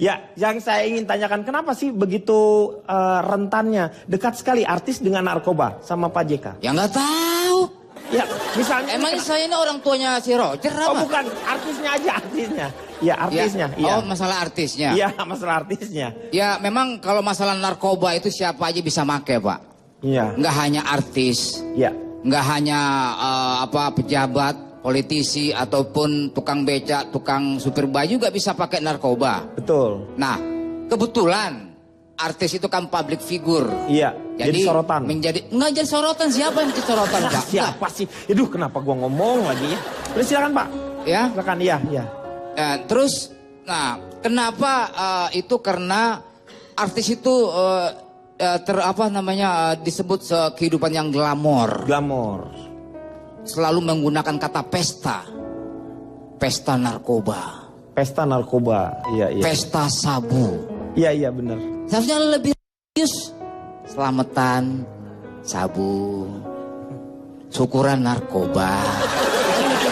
Ya, yang saya ingin tanyakan, kenapa sih begitu rentannya dekat sekali artis dengan narkoba sama Pak JK? Ya nggak tahu. Ya, misalnya... Emang saya ini orang tuanya si Roger apa? Oh bukan, artisnya aja, artisnya. Ya, artisnya. Ya. Ya. Oh, masalah artisnya. Iya, masalah artisnya. Ya, memang kalau masalah narkoba itu siapa aja bisa make, Pak. Iya. Nggak hanya artis. Iya. Nggak hanya pejabat, politisi, ataupun tukang becak, tukang supir baju juga bisa pakai narkoba. Betul. Nah, kebetulan artis itu kan public figure. Iya, jadi sorotan. Nggak jadi sorotan, siapa yang jadi sorotan, Pak? Siapa sih? Aduh, kenapa gua ngomong lagi ya? Terus silakan, Pak. Ya. Silakan, iya, iya. Terus, nah, kenapa itu karena artis itu disebut kehidupan yang glamor. Glamor. Selalu menggunakan kata pesta. Pesta narkoba. Pesta narkoba, iya, iya. Pesta sabu. Iya, iya, benar. Seharusnya lebih serius. Selamatan, sabu, syukuran narkoba.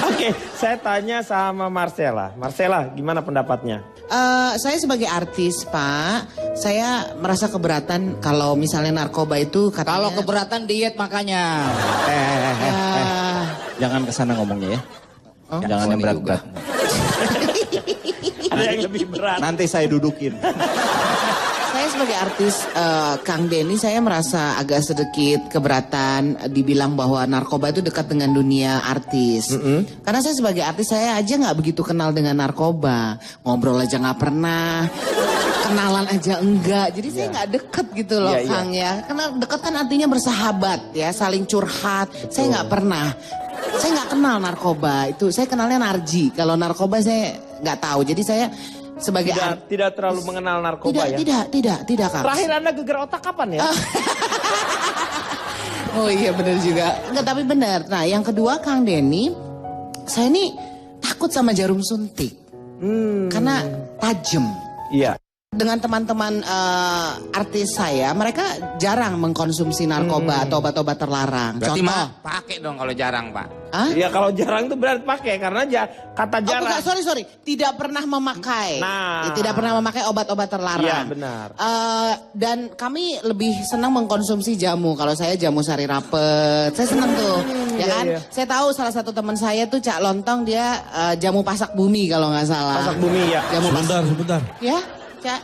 Oke, saya tanya sama Marcella. Marcella, gimana pendapatnya? Saya sebagai artis, Pak, saya merasa keberatan kalau misalnya narkoba itu katanya... Kalau keberatan diet makanya. Jangan kesana ngomongnya ya. Oh? Jangan yang berat-berat. Ada yang lebih berat. Nanti saya dudukin. Saya sebagai artis, Kang Denny, saya merasa agak sedikit keberatan dibilang bahwa narkoba itu dekat dengan dunia artis. Karena saya sebagai artis, saya aja nggak begitu kenal dengan narkoba. Ngobrol aja nggak pernah, kenalan aja enggak. Jadi saya nggak deket gitu loh, Kang ya. Karena deket kan artinya bersahabat ya, saling curhat. Saya nggak pernah. Saya nggak kenal narkoba, itu saya kenalnya Narji. Kalau narkoba saya nggak tahu. Jadi saya sebagai tidak terlalu mengenal narkoba tidak Kang. Terakhir Anda geger otak kapan ya? Oh iya benar juga. Enggak, tapi benar. Nah yang kedua Kang Denny, saya ini takut sama jarum suntik. Karena tajam. Iya. Dengan teman-teman artis saya, mereka jarang mengkonsumsi narkoba atau obat-obat terlarang. Berarti Contoh. mah pakai dong kalau jarang, Pak. Hah? Iya, kalau jarang itu berarti pakai karena kata jarang. Oh, bukan, sorry. Tidak pernah memakai. Nah. Tidak pernah memakai obat-obat terlarang. Iya, benar. Dan kami lebih senang mengkonsumsi jamu. Kalau saya jamu sari rapet. Saya senang tuh. Ya kan? Iya. Saya tahu salah satu teman saya tuh Cak Lontong, dia jamu pasak bumi kalau nggak salah. Pasak bumi ya. Jamu Sebentar. Ya, Cak.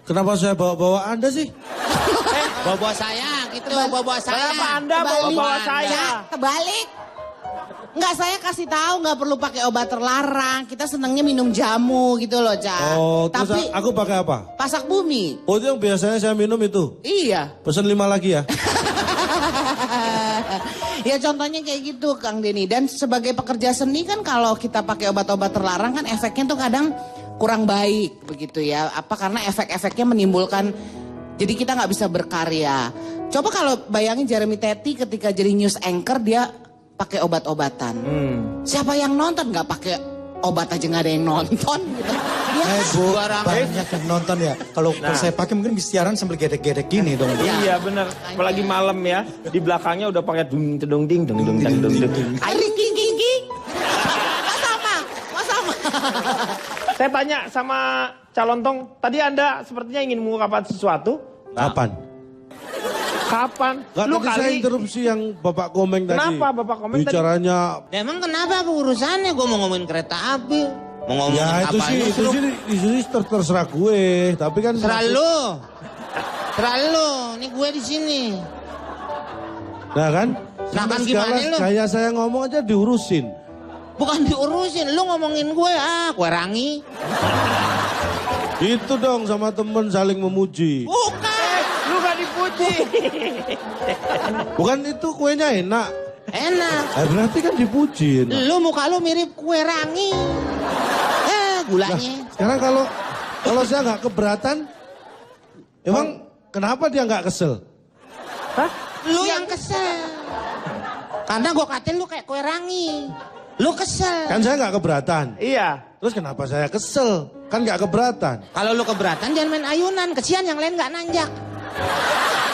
Kenapa saya bawa-bawa Anda sih? Bawa saya gitu, bawa saya. Kenapa Anda bawa saya? Cak, kebalik. Enggak, saya kasih tahu nggak perlu pakai obat terlarang. Kita senangnya minum jamu gitu loh, Cak. Oh, terus Tapi aku pakai apa? pasak bumi. Oh, itu yang biasanya saya minum itu. Iya. Pesan 5 lagi ya. Ya contohnya kayak gitu Kang Denny. Dan sebagai pekerja seni kan kalau kita pakai obat-obat terlarang kan efeknya tuh kadang kurang baik begitu ya. Apa karena efek-efeknya menimbulkan, jadi kita nggak bisa berkarya. Coba kalau bayangin Jeremy Teti ketika jadi news anchor dia pakai obat-obatan. Siapa yang nonton? Nggak pakai obat aja nggak ada yang nonton gitu. Dia Bu, banyak yang nonton ya. Kalau saya pakai mungkin bisa siaran sambil gedek-gedek gini dong. Iya benar. Apalagi malam ya. Di belakangnya udah pakai dung dung ding dung dung dung dung dung. Airing ging ging ging. Mas sama. Saya tanya sama Calontong, tadi Anda sepertinya ingin mengungkapkan sesuatu. Kapan? Kapan? Nggak, Lu tadi saya kali. interupsi yang Bapak komen tadi. Kenapa Bapak komen tadi? Bicaranya, Emang kenapa apa urusannya? Gue mau ngomongin kereta api. Mau ngomongin ya itu apa sih, itu sih terserah gue. Tapi kan Terlalu. Ini gue di sini. Nah kan? Nah, kan Segala gimana lu? Kayak saya ngomong aja diurusin. Bukan diurusin, lu ngomongin gue, kue rangi. Itu dong sama temen saling memuji. Bukan. Lu gak dipuji. Bukan itu kuenya enak. Enak. Berarti kan dipuji. Enak. Lu muka lu mirip kue rangi. Gulanya. Sekarang kalau saya nggak keberatan, emang kenapa dia nggak kesel? Hah? Lu yang kesel. Karena gue katain lu kayak kue rangi. Lu kesel. Kan saya nggak keberatan. Iya. Terus kenapa saya kesel? Kan nggak keberatan. Kalau lu keberatan jangan main ayunan. Kesian yang lain gak nanjak.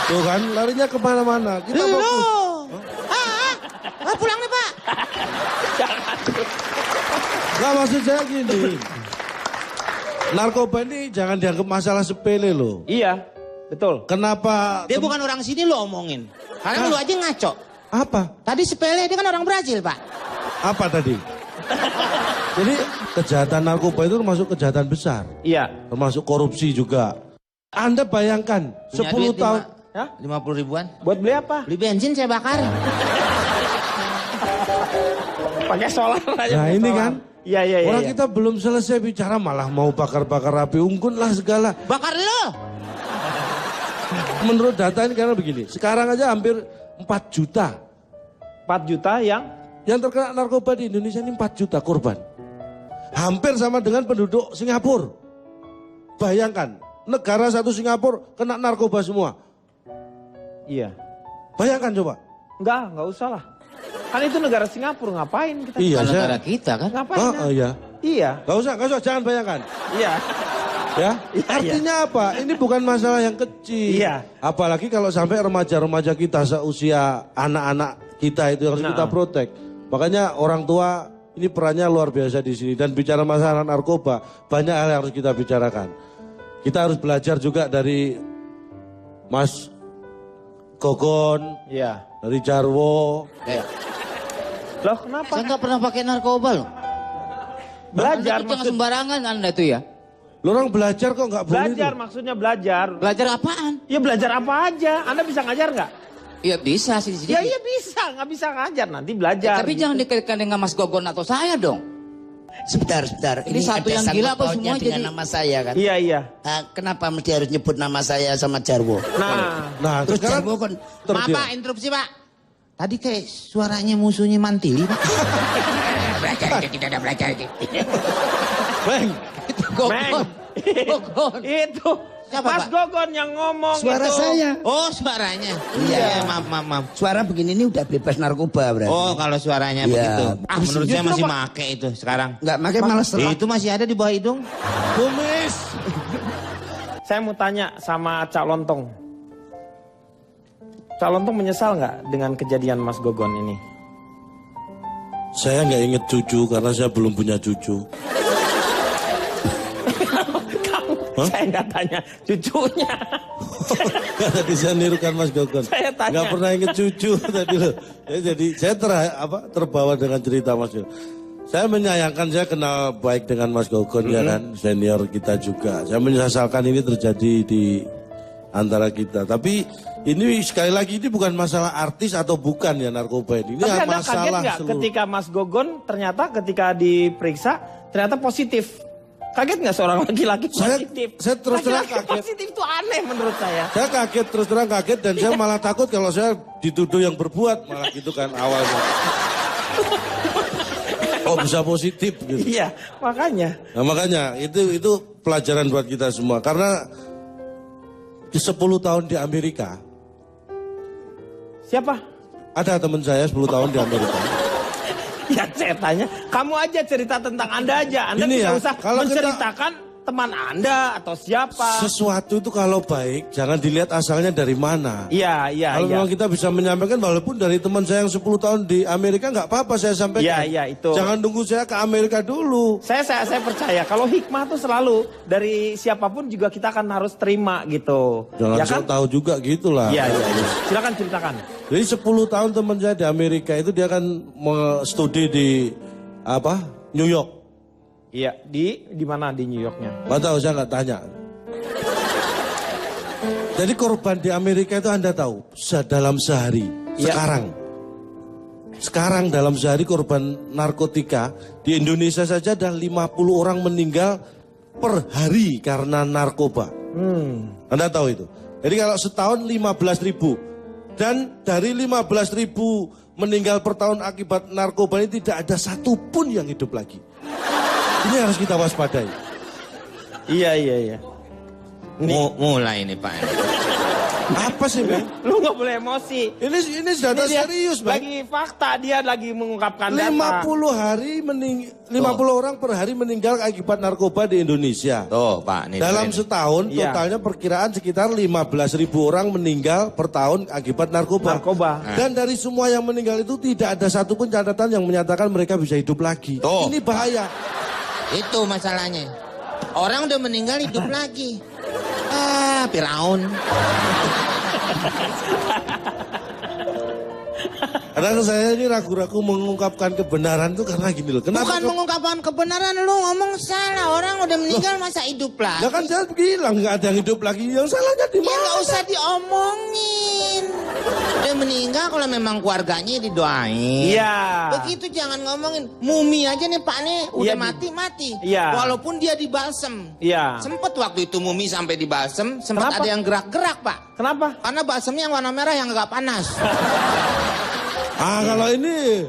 Tuh kan larinya kemana-mana. Kita Lu. fokus. Pulang nih Pak. Nggak maksud saya gini. narkoba ini jangan dianggap masalah sepele loh. Iya, betul. Kenapa? Dia bukan orang sini lo omongin. Karena lu aja ngaco. Apa? Tadi sepele, dia kan orang Brazil, Pak. Apa tadi? Jadi kejahatan narkoba itu termasuk kejahatan besar. Iya. Termasuk korupsi juga. Anda bayangkan Punya 10 duit tahun. Hah? 50 ribuan. Buat beli apa? Beli bensin saya bakar. Pakai solar aja. Nah pakai ini solar. kan. Iya, iya, iya. Orang iya. kita belum selesai bicara malah mau bakar-bakar api unggun lah segala. Bakar lo. Menurut data ini karena begini. Sekarang aja hampir 4 juta. 4 juta Yang terkena narkoba di Indonesia ini 4 juta korban. Hampir sama dengan penduduk Singapura. Bayangkan, negara satu Singapura kena narkoba semua. Iya. Bayangkan coba. Enggak usah lah. Kan itu negara Singapura, ngapain kita? Iya, Kalau negara kita kan. Ngapain? Oh, iya. Iya. Gak usah, jangan bayangkan. Iya. Ya, Iya, artinya apa? Ini bukan masalah yang kecil. Iya. Apalagi kalau sampai remaja-remaja kita seusia anak-anak kita itu yang harus kita protek. Makanya orang tua ini perannya luar biasa di sini. Dan bicara masalah narkoba, banyak hal yang harus kita bicarakan. Kita harus belajar juga dari Mas Gogon, Iya. dari Jarwo. Loh, kenapa? Saya nggak pernah pakai narkoba loh. Belajar Anda tuh jangan maksud sembarangan Anda tuh ya. Lo orang belajar kok nggak boleh belajar tuh? maksudnya belajar. Belajar apaan? Ya belajar apa aja. Anda bisa ngajar nggak? Ya bisa sih. Ya iya bisa, nggak bisa ngajar nanti belajar. Tapi gitu. jangan dikaitkan dengan Mas Gogon atau saya dong. Sebentar. Ini satu ada yang sangkut gila apa pautnya semua dengan jadi- nama saya kan? Iya iya. Kenapa mesti harus nyebut nama saya sama Jarwo? Nah, Terus sekarang Jarwo kan Maaf, Pak, interupsi, Pak. Tadi kayak suaranya musuhnya Mantili, Pak. belajar itu tidak ada belajar itu. Bang, Itu Gogon. Meng. Gogon. itu Siapa, Mas Pak? Gogon yang ngomong Suara itu. saya. Oh, suaranya. Iya. Maaf. Suara begini ini udah bebas narkoba berarti. Oh, kalau suaranya Iya. begitu. Menurut saya Justru, masih Pak. make itu sekarang. Nggak makin malas telat. Itu masih ada di bawah hidung. Kumis. Saya mau tanya sama Cak Lontong. Cak Lontong menyesal nggak dengan kejadian Mas Gogon ini? Saya nggak inget cucu karena saya belum punya cucu. Kamu, saya nggak tanya cucunya. Tadi saya nirukan Mas Gogon. Saya tanya. Nggak pernah inget cucu tadi loh. Jadi saya terbawa dengan cerita Mas Gogon. Saya menyayangkan, saya kenal baik dengan Mas Gogon ya kan, senior kita juga. Saya menyesalkan ini terjadi di antara kita. Tapi ini sekali lagi ini bukan masalah artis atau bukan ya narkoba ini. Ini Tapi Anda kaget masalah nggak seluruh. ketika Mas Gogon ternyata ketika diperiksa ternyata positif? Kaget nggak seorang laki-laki positif? Saya terus terang Laki-laki kaget. positif itu aneh menurut saya. Saya kaget, terus terang kaget dan saya malah takut kalau saya dituduh yang berbuat malah gitu kan awalnya. Oh bisa positif gitu. Iya, makanya. Nah makanya itu pelajaran buat kita semua karena di 10 tahun di Amerika Siapa? ada teman saya 10 tahun di Amerika. Ya saya tanya, kamu aja cerita tentang Anda aja. Anda Ini tidak ya, usah kalau kita- menceritakan teman Anda atau siapa. Sesuatu itu kalau baik jangan dilihat asalnya dari mana. Iya, iya, Kalau iya. memang kita bisa menyampaikan walaupun dari teman saya yang 10 tahun di Amerika nggak apa-apa saya sampaikan. Iya, iya, itu. Jangan tunggu saya ke Amerika dulu. Saya percaya kalau hikmah tuh selalu dari siapapun juga kita akan harus terima gitu. Jangan Ya sok kan? tahu juga gitulah. Iya, iya, iya. Silakan ceritakan. Jadi 10 tahun teman saya di Amerika itu dia kan studi di New York. Iya, di mana di New Yorknya? Nggak tahu, saya nggak tanya. Jadi korban di Amerika itu Anda tahu, dalam sehari, Iya. sekarang dalam sehari korban narkotika di Indonesia saja ada 50 orang meninggal per hari karena narkoba. Anda tahu itu. Jadi kalau setahun 15.000 dan dari 15.000 meninggal per tahun akibat narkoba ini tidak ada satupun yang hidup lagi. Ini harus kita waspadai. Iya, iya, iya. Mulai nih, Pak. Apa sih, Bang? Lu nggak boleh emosi. Ini data Ini dia serius, Bang. Lagi fakta, dia lagi mengungkapkan 50 data. 50 orang per hari meninggal akibat narkoba di Indonesia. Tuh, Pak. Nih, Dalam Pak. setahun Iya. totalnya perkiraan sekitar 15.000 orang meninggal per tahun akibat narkoba. Narkoba. Dan dari semua yang meninggal itu tidak ada satupun catatan yang menyatakan mereka bisa hidup lagi. Tuh. Ini bahaya. Itu masalahnya. Orang udah meninggal hidup lagi. Ah, Firaun. Kadang saya ini ragu-ragu mengungkapkan kebenaran tuh karena gini loh. Kenapa Bukan mengungkapkan kebenaran, lu ngomong salah. Orang udah meninggal masa hidup lagi. Ya kan saya bilang nggak ada yang hidup lagi. Yang salahnya di Ya mana? nggak usah diomongin. Udah meninggal kalau memang keluarganya didoain. Iya. Begitu jangan ngomongin. Mumi aja nih Pak nih udah Iya, mati-mati. Iya. Walaupun dia dibalsem. Iya. Sempet waktu itu Mumi sampai dibalsem, sempet Kenapa? ada yang gerak-gerak Pak. Kenapa? Karena balsemnya yang warna merah yang agak panas. Ah kalau ini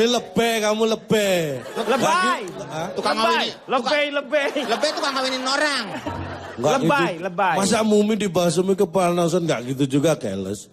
lebih kamu lebih. Lebay. Tukang Lebay. ngawinin. Lebay. Lebih tukang ngawinin orang. Nggak Lebay, gitu. lebay. Masa mumi dibasumi kepanasan nggak gitu juga keles.